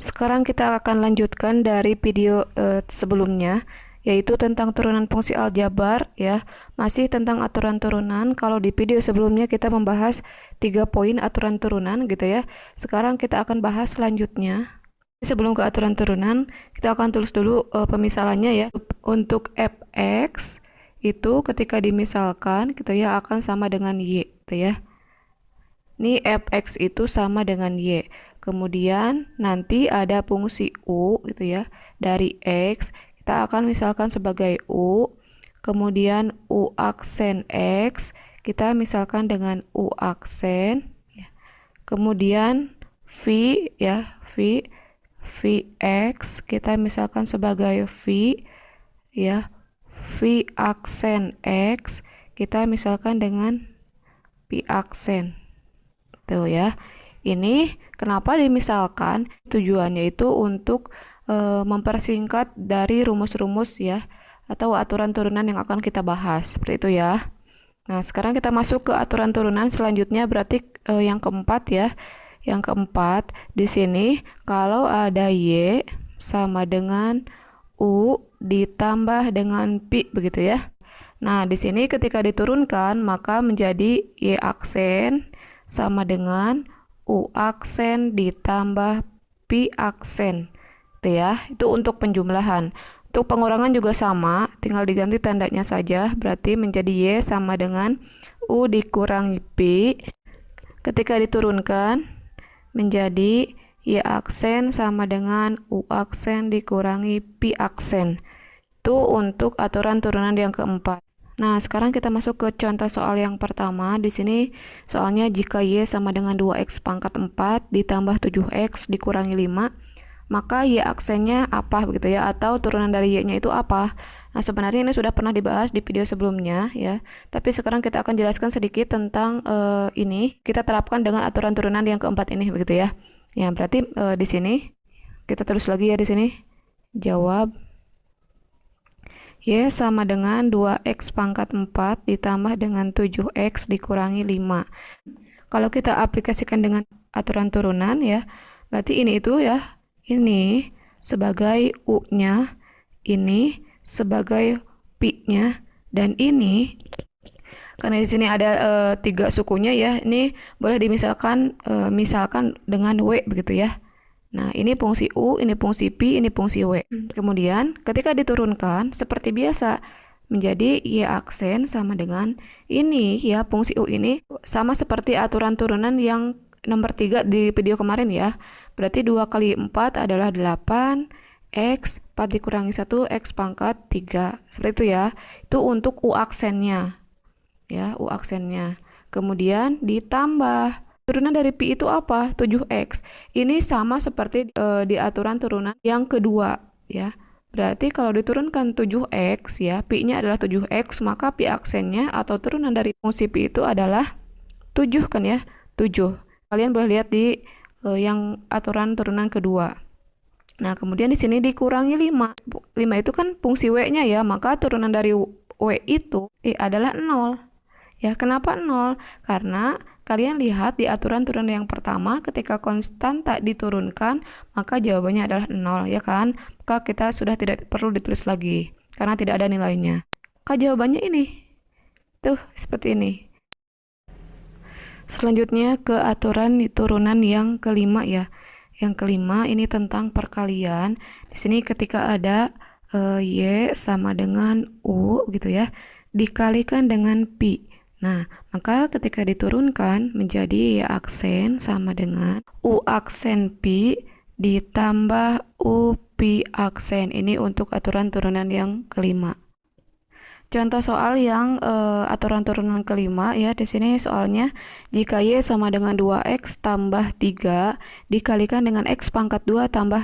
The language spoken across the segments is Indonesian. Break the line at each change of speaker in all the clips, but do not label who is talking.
Sekarang kita akan lanjutkan dari video sebelumnya, yaitu tentang turunan fungsi aljabar ya. Masih tentang aturan turunan. Kalau di video sebelumnya kita membahas 3 poin aturan turunan gitu ya. Sekarang kita akan bahas selanjutnya. Sebelum ke aturan turunan, kita akan tulis dulu pemisalannya ya. Untuk fx itu ketika dimisalkan gitu ya akan sama dengan y gitu ya. Ini fx itu sama dengan y. Kemudian nanti ada fungsi u gitu ya. Dari x kita akan misalkan sebagai u. Kemudian u aksen x kita misalkan dengan u aksen ya. Kemudian v ya, vx kita misalkan sebagai v ya. V aksen x kita misalkan dengan p aksen. Tuh ya. Ini kenapa dimisalkan? Tujuannya itu untuk mempersingkat dari rumus-rumus ya atau aturan turunan yang akan kita bahas. Seperti itu ya. Nah, sekarang kita masuk ke aturan turunan selanjutnya, berarti yang keempat ya. Yang keempat di sini kalau ada y sama dengan u ditambah dengan pi begitu ya. Nah, di sini ketika diturunkan maka menjadi y aksen sama dengan u aksen ditambah pi aksen. Itu ya, itu untuk penjumlahan. Untuk pengurangan juga sama, tinggal diganti tandanya saja, berarti menjadi y sama dengan u dikurangi pi. Ketika diturunkan menjadi y aksen sama dengan u aksen dikurangi pi aksen. Itu untuk aturan turunan yang keempat. Nah, sekarang kita masuk ke contoh soal yang pertama. Di sini soalnya jika y sama dengan 2x pangkat 4 ditambah 7x dikurangi 5, maka y aksennya apa begitu ya, atau turunan dari y-nya itu apa. Nah, sebenarnya ini sudah pernah dibahas di video sebelumnya ya, tapi sekarang kita akan jelaskan sedikit tentang ini. Kita terapkan dengan aturan turunan yang keempat ini begitu ya. Ya, berarti di sini kita terus lagi ya, di sini jawab y sama dengan 2x pangkat 4 ditambah dengan 7x dikurangi 5. Kalau kita aplikasikan dengan aturan turunan ya, berarti ini itu ya, ini sebagai u-nya, ini sebagai pi-nya, dan ini karena di sini ada 3 sukunya ya, ini boleh dimisalkan misalkan dengan w begitu ya. Nah, ini fungsi u, ini fungsi pi, ini fungsi w. Kemudian ketika diturunkan seperti biasa menjadi y aksen sama dengan ini ya, fungsi u ini sama seperti aturan turunan yang nomor 3 di video kemarin ya. Berarti 2 kali 4 adalah 8, x 4 dikurangi 1 x pangkat 3. Seperti itu ya. Itu untuk u aksennya. Ya, u aksennya. Kemudian ditambah turunan dari pi itu apa? 7x. Ini sama seperti di aturan turunan yang kedua ya. Berarti kalau diturunkan 7x ya, pi-nya adalah 7x, maka pi aksennya atau turunan dari fungsi pi itu adalah 7 kan ya? 7. Kalian boleh lihat di yang aturan turunan kedua. Nah, kemudian di sini dikurangi 5. 5 itu kan fungsi w-nya ya, maka turunan dari w itu adalah 0. Ya, kenapa 0? Karena kalian lihat di aturan turunan yang pertama ketika konstanta diturunkan maka jawabannya adalah 0 ya kan, maka kita sudah tidak perlu ditulis lagi karena tidak ada nilainya. Maka jawabannya ini tuh seperti ini. Selanjutnya ke aturan turunan yang kelima ya. Yang kelima ini tentang perkalian. Di sini ketika ada y sama dengan u gitu ya, dikalikan dengan pi. Nah, maka ketika diturunkan menjadi y aksen sama dengan u aksen pi ditambah u pi aksen. Ini untuk aturan turunan yang kelima. Contoh soal yang aturan turunan kelima ya, di sini soalnya jika y sama dengan 2x tambah 3 dikalikan dengan x pangkat 2 tambah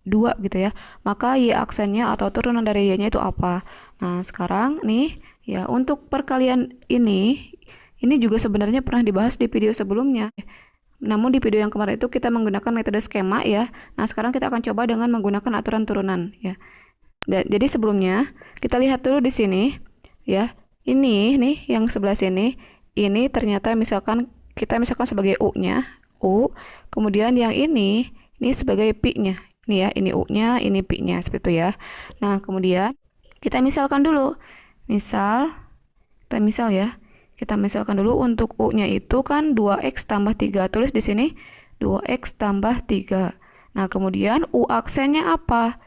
2 gitu ya, maka y aksennya atau turunan dari y-nya itu apa? Nah, sekarang nih ya, untuk perkalian ini juga sebenarnya pernah dibahas di video sebelumnya. Namun di video yang kemarin itu kita menggunakan metode skema ya. Nah, sekarang kita akan coba dengan menggunakan aturan turunan ya. Jadi sebelumnya kita lihat dulu di sini ya. Ini nih yang sebelah sini, ini ternyata misalkan kita misalkan sebagai u-nya, u. Kemudian yang ini ini sebagai pi-nya. Ini ya, ini u-nya, ini pi-nya, seperti itu ya. Nah, kemudian kita misalkan dulu. Kita misal ya. Kita misalkan dulu untuk u-nya itu kan 2x tambah 3. Tulis di sini 2x tambah 3. Nah, kemudian u aksennya apa?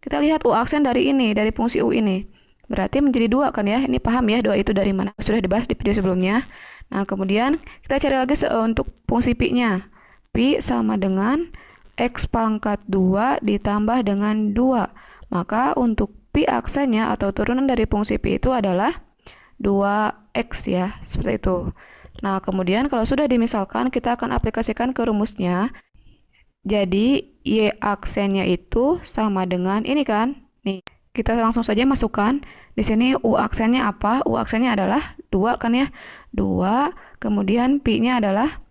Kita lihat u aksen dari ini, dari fungsi u ini. Berarti menjadi 2 kan ya? Ini paham ya 2 itu dari mana? Sudah dibahas di video sebelumnya. Nah, kemudian kita cari lagi untuk fungsi pi-nya. Pi sama dengan x pangkat 2 ditambah dengan 2. Maka untuk pi aksennya atau turunan dari fungsi pi itu adalah 2x ya, seperti itu. Nah, kemudian kalau sudah dimisalkan, kita akan aplikasikan ke rumusnya. Jadi, y aksennya itu sama dengan ini kan? Nih, kita langsung saja masukkan. Di sini u aksennya apa? U aksennya adalah 2 kan ya? 2, kemudian pi-nya adalah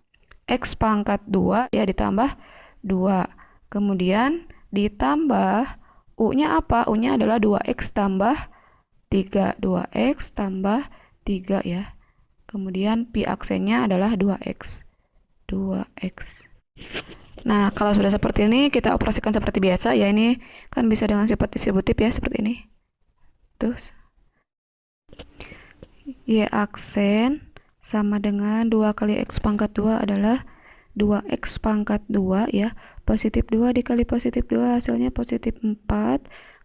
x pangkat 2 ya ditambah 2. Kemudian ditambah u-nya apa? U-nya adalah 2x tambah 3. 2x tambah 3 ya. Kemudian pi aksennya adalah 2x. 2x. Nah, kalau sudah seperti ini, kita operasikan seperti biasa ya. Ini kan bisa dengan sifat distributif ya, seperti ini. Terus y aksen sama dengan 2 kali x pangkat 2 adalah 2x pangkat 2 ya. Positif 2 dikali positif 2 hasilnya positif 4.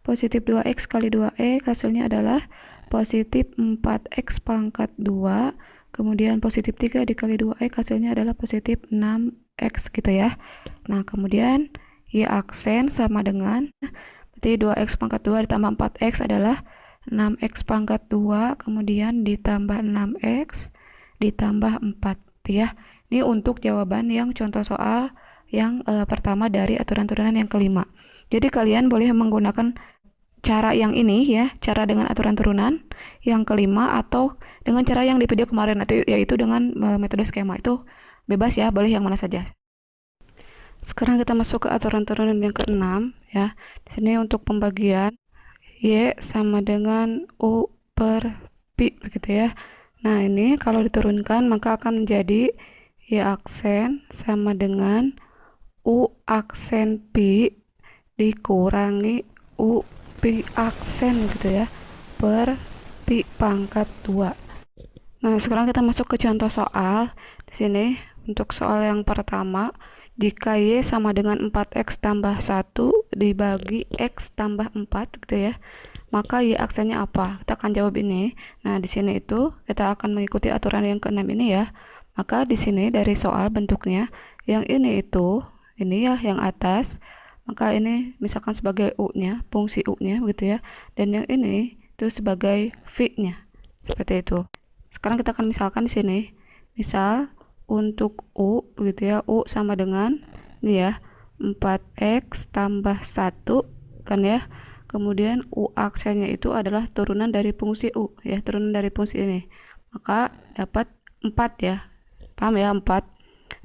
Positif 2x kali 2x hasilnya adalah positif 4x pangkat 2. Kemudian positif 3 dikali 2x hasilnya adalah positif 6x gitu ya. Nah, kemudian y aksen sama dengan berarti 2x pangkat 2 ditambah 4x adalah 6x pangkat 2, kemudian ditambah 6x ditambah 4 ya. Ini untuk jawaban yang contoh soal yang pertama dari aturan turunan yang kelima. Jadi kalian boleh menggunakan cara yang ini ya, cara dengan aturan turunan yang kelima atau dengan cara yang di video kemarin yaitu dengan metode skema. Itu bebas ya, boleh yang mana saja. Sekarang kita masuk ke aturan turunan yang keenam ya. Di sini untuk pembagian y sama dengan u per pi begitu ya. Nah, ini kalau diturunkan maka akan menjadi y aksen sama dengan u aksen pi dikurangi u pi aksen gitu ya per pi pangkat 2. Nah, sekarang kita masuk ke contoh soal. Di sini untuk soal yang pertama, jika y sama dengan 4x tambah 1 dibagi x tambah 4 gitu ya, maka y aksennya apa? Kita akan jawab ini. Nah, di sini itu kita akan mengikuti aturan yang keenam ini ya. Maka di sini dari soal bentuknya yang ini itu ini ya yang atas, maka ini misalkan sebagai u-nya, fungsi u-nya gitu ya, dan yang ini itu sebagai v-nya, seperti itu. Sekarang kita akan misalkan di sini, misal untuk u begitu ya, u sama dengan ini ya 4x tambah 1 kan ya. Kemudian u aksennya itu adalah turunan dari fungsi u ya, turunan dari fungsi ini, maka dapat 4 ya, paham ya, 4.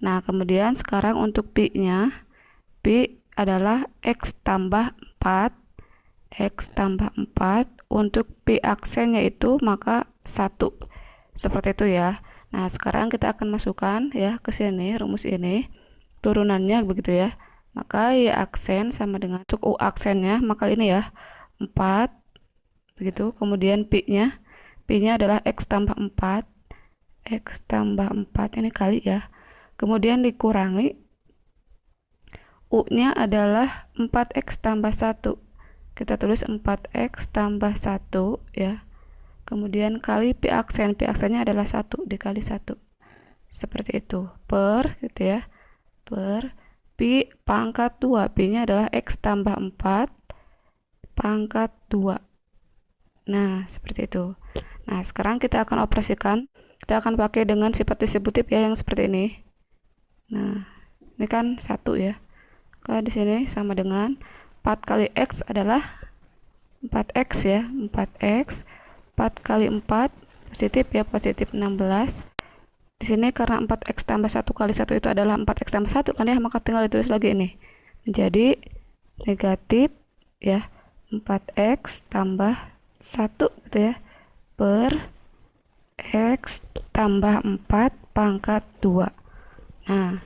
Nah, kemudian sekarang untuk pi-nya, pi adalah x tambah 4. X tambah 4. Untuk pi aksennya itu maka 1. Seperti itu ya. Nah, sekarang kita akan masukkan ya ke sini rumus ini. Turunannya begitu ya. Maka y aksen sama dengan untuk u aksennya maka ini ya 4 begitu. Kemudian pi-nya adalah x tambah 4. X tambah 4 ini kali ya. Kemudian dikurangi u-nya adalah 4x tambah 1. Kita tulis 4x tambah 1 ya. Kemudian kali pi aksen. Pi aksennya adalah 1 dikali 1. Seperti itu. Per gitu ya. Per pi pangkat 2. Pi-nya adalah x tambah 4 pangkat 2. Nah, seperti itu. Nah, sekarang kita akan operasikan. Kita akan pakai dengan sifat distributif ya yang seperti ini. Nah, ini kan 1 ya. Kalau di sini sama dengan 4 kali x adalah 4x ya, 4x. 4 kali 4 positif ya, positif 16. Di sini karena 4x tambah 1 kali 1 itu adalah 4x tambah 1 kan ya, maka tinggal ditulis lagi ini. Menjadi negatif ya, 4x tambah 1 gitu ya, per x tambah 4 pangkat 2. Nah,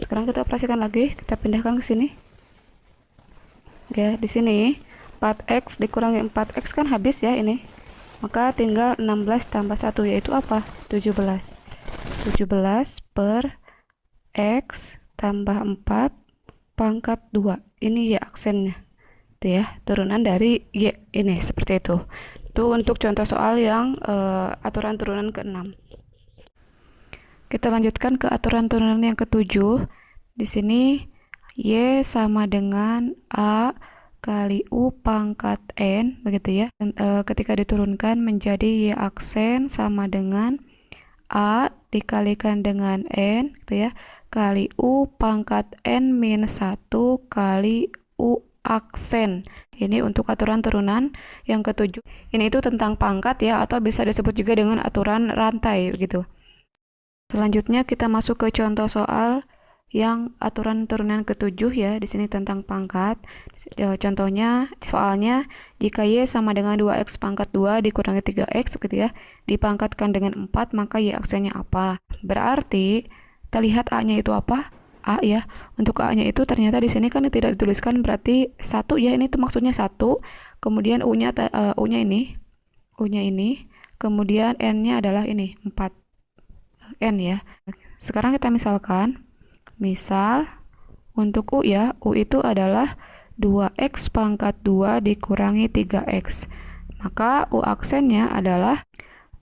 sekarang kita operasikan lagi, kita pindahkan ke sini. Oke, di sini 4x dikurangi 4x kan habis ya ini. Maka tinggal 16 tambah 1 yaitu apa? 17. 17 per x tambah 4 pangkat 2. Ini ya aksennya. Itu ya, turunan dari y ini seperti itu. Itu untuk contoh soal yang aturan turunan ke-6. Kita lanjutkan ke aturan turunan yang ke-7. Di sini y sama dengan a kali u pangkat n, begitu ya. Dan, ketika diturunkan menjadi y aksen sama dengan a dikalikan dengan n, gitu ya, kali u pangkat n min 1 kali u aksen. Ini untuk aturan turunan yang ke-7. Ini itu tentang pangkat ya, atau bisa disebut juga dengan aturan rantai, begitu. Selanjutnya kita masuk ke contoh soal yang aturan turunan ke-7 ya. Di sini tentang pangkat. Contohnya, soalnya jika y sama dengan 2x pangkat 2 dikurangi 3x gitu ya, dipangkatkan dengan 4, maka y aksennya apa? Berarti kita lihat a-nya itu apa? A ya. Untuk a-nya itu ternyata di sini kan tidak dituliskan, berarti 1 ya. Ini tuh maksudnya 1. Kemudian u-nya ini, kemudian n-nya adalah ini 4. N ya. Sekarang kita misalkan, misal untuk u ya, u itu adalah 2x pangkat 2 dikurangi 3x. Maka u aksennya adalah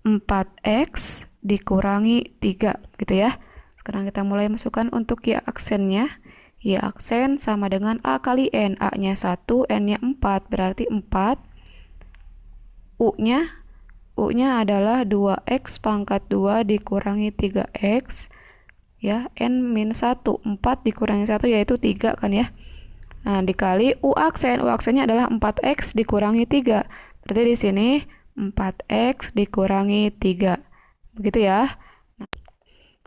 4x dikurangi 3 gitu ya. Sekarang kita mulai masukkan untuk y aksennya. Y aksen sama dengan a kali n. A-nya 1, n-nya 4, berarti 4. U-nya adalah 2x pangkat 2 dikurangi 3x ya, n min 1, 4 dikurangi 1 yaitu 3 kan ya. Nah, dikali u aksennya adalah 4x dikurangi 3. Berarti di sini 4x dikurangi 3. Begitu ya. Nah,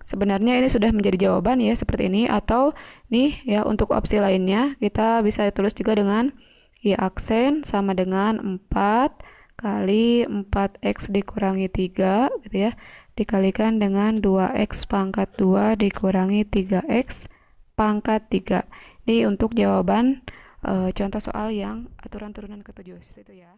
sebenarnya ini sudah menjadi jawaban ya seperti ini, atau nih ya untuk opsi lainnya kita bisa tulis juga dengan y aksen sama dengan 4 kali 4x dikurangi 3 gitu ya, dikalikan dengan 2x pangkat 2 dikurangi 3x pangkat 3. Ini untuk jawaban contoh soal yang aturan turunan ke-7 seperti itu ya.